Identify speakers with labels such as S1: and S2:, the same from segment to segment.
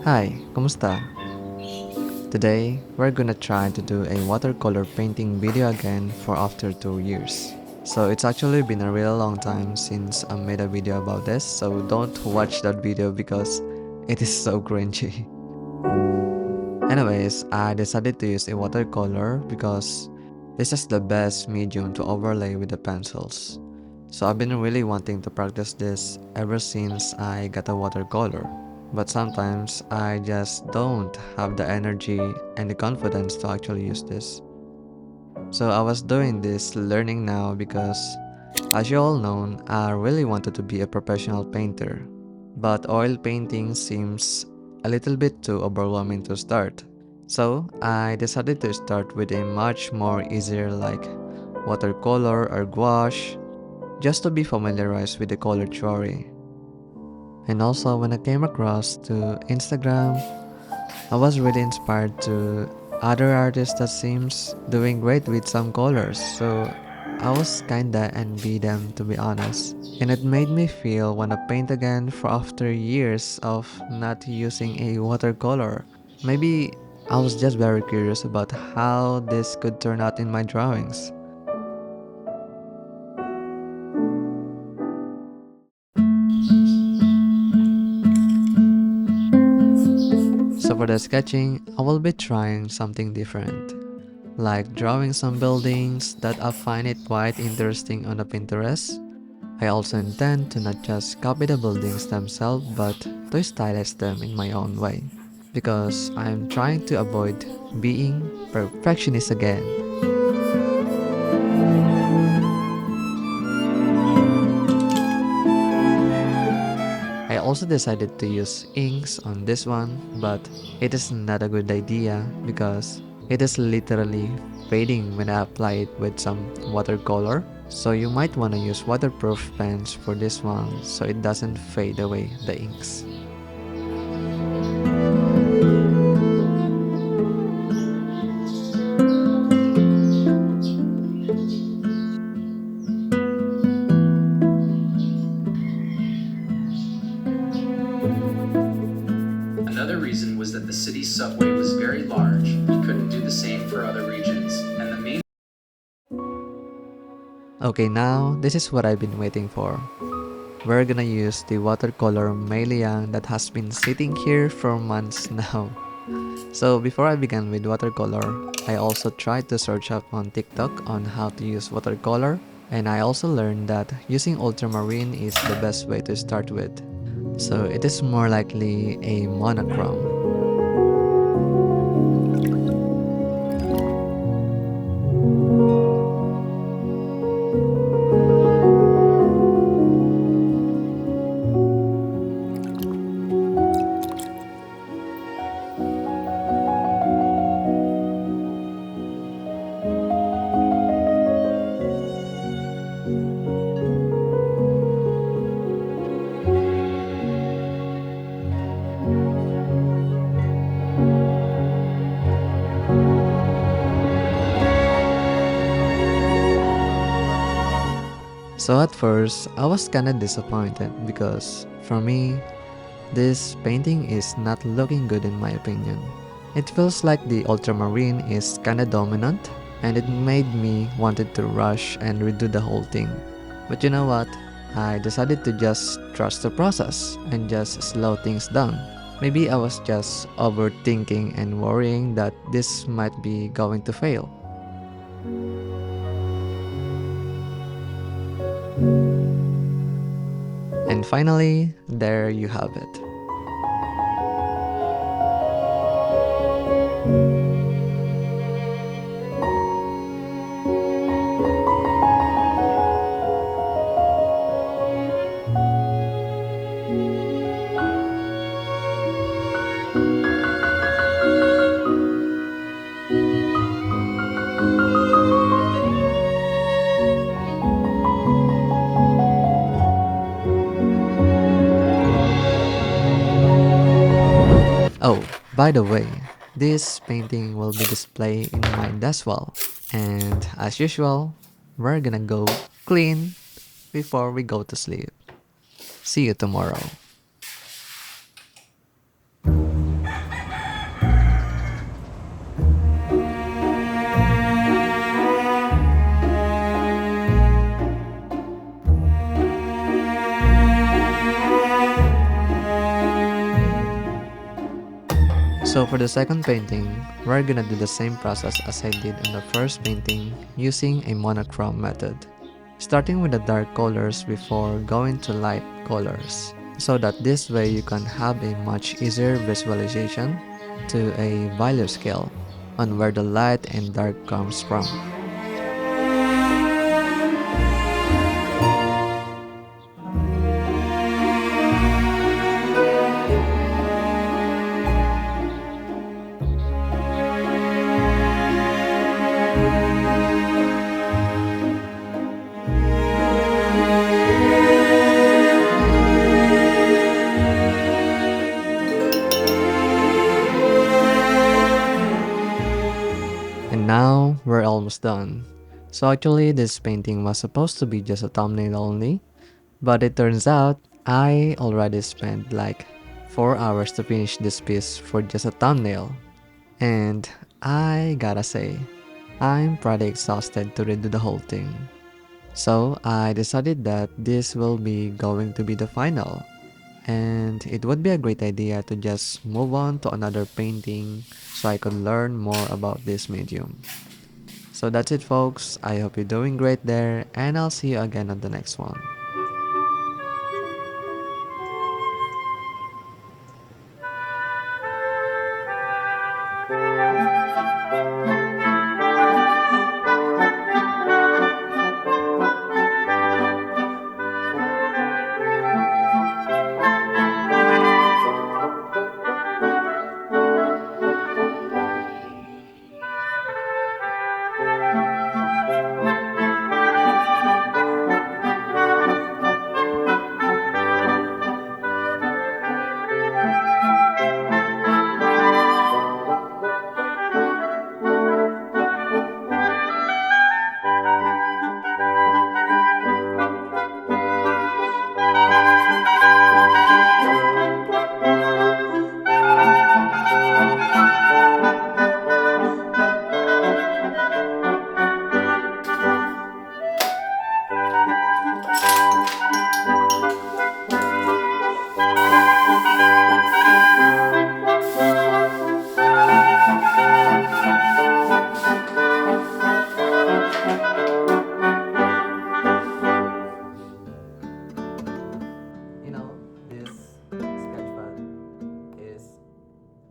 S1: Hi, kumusta? Today, we're gonna try to do a watercolor painting video again for after 2 years. So it's actually been a real long time since I made a video about this, so don't watch that video because it is so cringy. Anyways, I decided to use a watercolor because this is the best medium to overlay with the pencils. So I've been really wanting to practice this ever since I got a watercolor. But sometimes I just don't have the energy and the confidence to actually use this. So I was doing this learning now because, as you all know, I really wanted to be a professional painter. But oil painting seems a little bit too overwhelming to start. So I decided to start with a much more easier like watercolor or gouache just to be familiarized with the color theory. And also when I came across to Instagram, I was really inspired to other artists that seems doing great with some colors. So I was kinda envy them to be honest. And it made me feel wanna paint again for after years of not using a watercolor. Maybe I was just very curious about how this could turn out in my drawings. So for the sketching, I will be trying something different, like drawing some buildings that I find it quite interesting on the Pinterest. I also intend to not just copy the buildings themselves but to stylize them in my own way, because I'm trying to avoid being perfectionist again. I also decided to use inks on this one, but it is not a good idea because it is literally fading when I apply it with some watercolor. So you might want to use waterproof pens for this one so it doesn't fade away the inks.
S2: Another reason was that the city's subway was very large. You couldn't do the same for other regions, and the main
S1: Okay, now this is what I've been waiting for. We're gonna use the watercolor Mailiang that has been sitting here for months now. So before I began with watercolor, I also tried to search up on TikTok on how to use watercolor, and I also learned that using ultramarine is the best way to start with. So it is more likely a monochrome. So at first, I was kinda disappointed because for me, this painting is not looking good in my opinion. It feels like the ultramarine is kinda dominant and it made me wanted to rush and redo the whole thing. But you know what? I decided to just trust the process and just slow things down. Maybe I was just overthinking and worrying that this might be going to fail. And finally, there you have it. Oh, by the way, this painting will be displayed in my desk wall. And as usual, we're gonna go clean before we go to sleep. See you tomorrow. So for the second painting, we're gonna do the same process as I did in the first painting using a monochrome method. Starting with the dark colors before going to light colors, so that this way you can have a much easier visualization to a value scale on where the light and dark comes from. And now we're almost done. So actually this painting was supposed to be just a thumbnail only, but it turns out I already spent like 4 hours to finish this piece for just a thumbnail. And I gotta say, I'm pretty exhausted to redo the whole thing. So I decided that this will be going to be the final. And it would be a great idea to just move on to another painting so I could learn more about this medium. So that's it folks, I hope you're doing great there and I'll see you again on the next one. You know, this sketchpad is,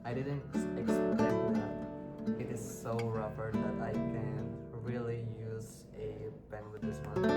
S1: I didn't expect that it is so rougher that I can really use a pen with this one.